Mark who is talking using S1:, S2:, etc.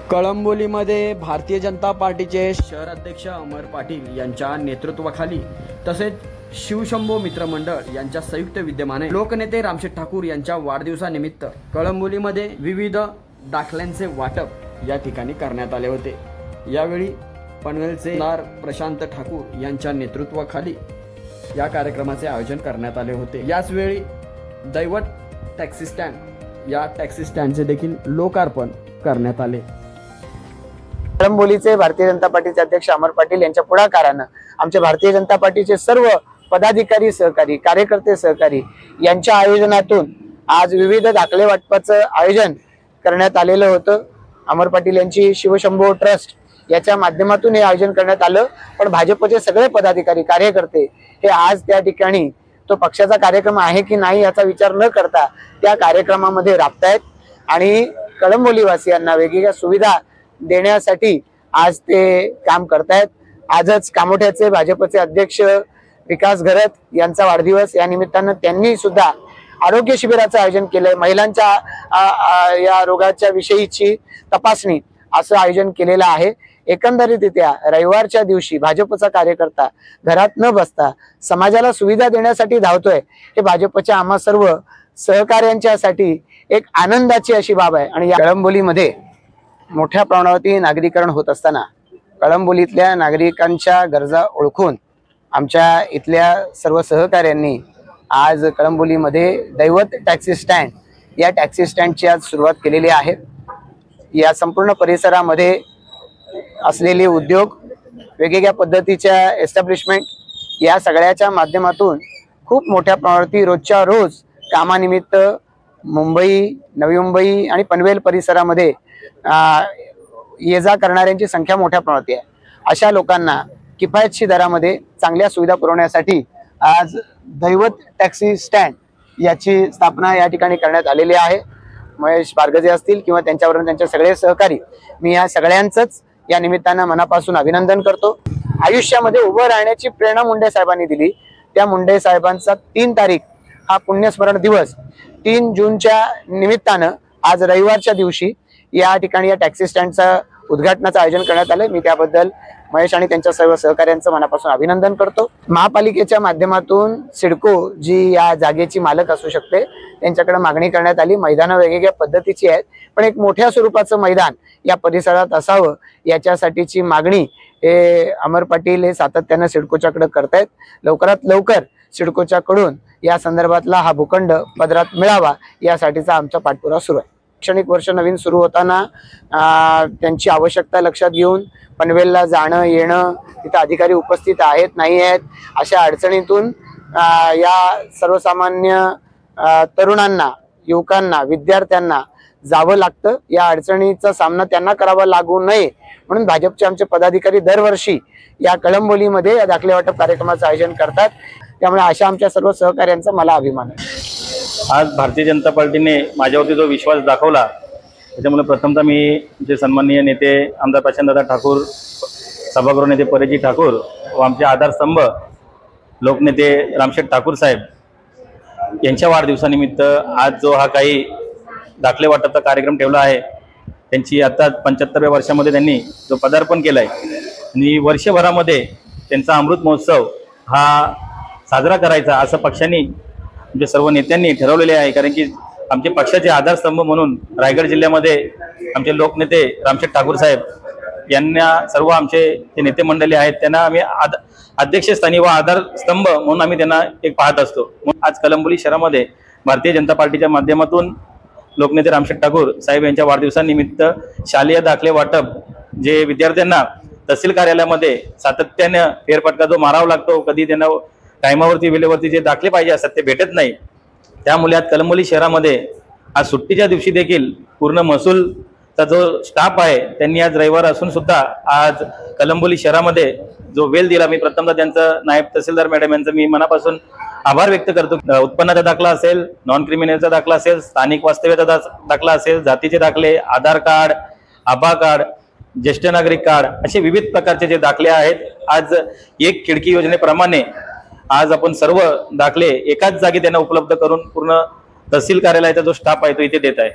S1: कळंबोलीमध्ये भारतीय जनता पार्टीचे शहर अध्यक्ष अमर पाटील यांच्या नेतृत्वाखाली तसेच शिवशंभो मित्र मंडळ यांच्या संयुक्त विद्यमाने लोकनेते रामशेठ ठाकूर यांच्या वाढदिवसानिमित्त कळंबोलीमध्ये विविध दाखल्यांचे वाटप या ठिकाणी करण्यात आले होते। यावेळी पनवेलचे प्रशांत ठाकूर यांच्या नेतृत्वाखाली या कार्यक्रमाचे आयोजन करण्यात आले होते। याच वेळी दैवत टॅक्सी स्टँड या टॅक्सी स्टँडचे देखील लोकार्पण करण्यात आले।
S2: कळंबोलीचे भारतीय जनता पार्टीचे अध्यक्ष अमर पाटील यांच्या पुढाकाराने आमचे भारतीय जनता पार्टीचे सर्व पदाधिकारी सहकारी कार्यकर्ते सहकारी यांच्या आयोजनातून आज विविध दाखले वाटपाचं आयोजन करण्यात आलेलं होतं। अमर पाटील यांची शिवशंभो ट्रस्ट याच्या माध्यमातून हे आयोजन करण्यात आलं। पण भाजपचे सगळे पदाधिकारी कार्यकर्ते हे आज त्या ठिकाणी तो पक्षाचा कार्यक्रम आहे की नाही याचा विचार न करता त्या कार्यक्रमामध्ये राबतायत आणि कळंबोलीवासियांना वेगवेगळ्या सुविधा देण्यासाठी आज ते काम करतायत। आजच कामोठ्याचे भाजपचे अध्यक्ष विकास घरत यांचा वाढदिवस या निमित्तानं त्यांनी सुद्धा आरोग्य शिबिराचं आयोजन केलंय। महिलांच्या या रोगाच्या विषयीची तपासणी असं आयोजन केलेलं आहे। एकंदरीतरित्या रविवारच्या दिवशी भाजपचा कार्यकर्ता घरात न बसता समाजाला सुविधा देण्यासाठी धावतोय हे भाजपच्या आम्हा सर्व सहकार्यांच्यासाठी एक आनंदाची अशी बाब आहे। आणि या कळंबोलीमध्ये मोठ्या प्रमाणावरती नागरीकरण होत असताना कळंबोलीतल्या नागरिकांच्या गरजा ओळखून आमच्या इथल्या सर्व सहकार्यांनी आज कळंबोलीमध्ये दैवत टॅक्सी स्टँड या टॅक्सी स्टँडची आज सुरुवात केलेली आहे। या संपूर्ण परिसरामध्ये असलेले उद्योग वेगवेगळ्या पद्धतीच्या एस्टॅब्लिशमेंट या सगळ्याच्या माध्यमातून खूप मोठ्या प्रमाणावरती रोजच्या रोज कामानिमित्त मुंबई, नवी मुंबई आणि पनवेल परिसरामध्ये ये जा करणाऱ्यांची संख्या मोठ्या प्रमाणात आहे। अशा लोकांना किफायतशीर दरामध्ये चांगल्या सुविधा पुरवण्यासाठी आज दैवत टॅक्सी स्टँड याची स्थापना या ठिकाणी करण्यात आलेली आहे। महेश बारगजे असतील किंवा त्यांच्याबरोबर त्यांचे सगळे सहकारी मी या सगळ्यांचंच या निमित्तानं मनापासून अभिनंदन करतो। आयुष्यामध्ये उभं राहण्याची प्रेरणा मुंडे साहेबांनी दिली। त्या मुंडे साहेबांचा 3 तारीख हा पुण्यस्मरण दिवस 3 जूनच्या निमित्तानं आज रविवारच्या दिवशी या ठिकाणी या टॅक्सी स्टँडचं उद्घाटनाचं आयोजन करण्यात आलं। मी त्याबद्दल महेश आणि त्यांच्या सर्व सहकाऱ्यांचं मनापासून अभिनंदन करतो। महापालिकेच्या माध्यमातून सिडको जी या जागेची मालक असू शकते त्यांच्याकडे मागणी करण्यात आली। मैदानं वेगवेगळ्या पद्धतीची आहेत पण एक मोठ्या स्वरूपाचं मैदान या परिसरात असावं याच्यासाठीची मागणी हे अमर पाटील हे सातत्याने सिडकोच्याकडे करतायत। लवकरात लवकर सिडकोच्याकडून या संदर्भातला हा भूखंड पदरात मिळावा यासाठीचा आमचा पाठपुरावा सुरू आहे। शैक्षणिक वर्ष नवीन सुरू होताना त्यांची आवश्यकता लक्षात घेऊन पनवेलला जाणं येणं तिथे अधिकारी उपस्थित आहेत नाही आहेत अशा अडचणीतून या सर्वसामान्य तरुणांना, युवकांना, विद्यार्थ्यांना जावं लागतं। या अडचणीचा सामना त्यांना करावा लागू नये म्हणून भाजपचे आमचे पदाधिकारी दरवर्षी या कळंबोलीमध्ये या दाखले वाटप कार्यक्रमाचं आयोजन करतात। त्यामुळे अशा आमच्या सर्व सहकार्यांचा मला अभिमान आहे।
S3: आज भारतीय जनता पार्टीने माझ्यावरती जो विश्वास दाखवला त्याच्यामुळे प्रथमतः मी जे सन्माननीय नेते आमदार प्रशांतदादा ठाकूर, सभागृह नेते परेजी ठाकूर व आमचे आधारस्तंभ लोकनेते रामशेठ ठाकूर साहेब यांच्या वाढदिवसानिमित्त आज जो हा काही दाखले वाटपचा कार्यक्रम ठेवला आहे त्यांची आता 75व्या वर्षामध्ये त्यांनी जो पदार्पण केलं आहे आणि वर्षभरामध्ये त्यांचा अमृत महोत्सव हा साजरा करायचा असं पक्षांनी म्हणजे सर्व नेत्यांनी ठरवलेले आहे। कारण की आमचे पक्षाचे आधारस्तंभ म्हणून रायगड जिल्ह्यामध्ये आमचे लोकनेते रामशेठ ठाकूर साहेब यांना सर्व आमचे जे नेते मंडळी आहेत त्यांना आम्ही अध्यक्षस्थानी व आधारस्तंभ म्हणून आम्ही त्यांना एक पाहत असतो। आज कळंबोली शहरामध्ये भारतीय जनता पार्टीच्या माध्यमातून लोकनेते रामशेठ ठाकूर साहेब यांच्या वाढदिवसानिमित्त शालेय दाखले वाटप जे विद्यार्थ्यांना तहसील कार्यालयामध्ये सातत्याने फेरफटका जो मारावा लागतो, कधी त्यांना टायमावरती वेळेवरती जे दाखले पाहिजे असतात ते भेटत नाही। त्यामुळे आज कळंबोली शहरामध्ये आज सुट्टीच्या दिवशी देखील पूर्ण महसूलचा जो स्टाफ आहे त्यांनी आज रविवार असून सुद्धा आज कळंबोली शहरामध्ये जो वेळ दिला मी प्रथमतः त्यांचं नायब तहसीलदार मॅडम यांचं मी मनापासून आभार व्यक्त करतो। उत्पन्नाचा दाखला असेल, नॉन क्रिमिनलचा दाखला असेल, स्थानिक वास्तव्याचा दाखला असेल, जातीचे दाखले, आधार कार्ड, आभा कार्ड, ज्येष्ठ नागरिक कार्ड असे विविध प्रकारचे जे दाखले आहेत आज एक खिडकी योजनेप्रमाणे आज आपण सर्व दाखले एकाच जागी त्यांना उपलब्ध करून पूर्ण तहसील कार्यालयाचा जो स्टाफ आहे तो इथे देत आहे।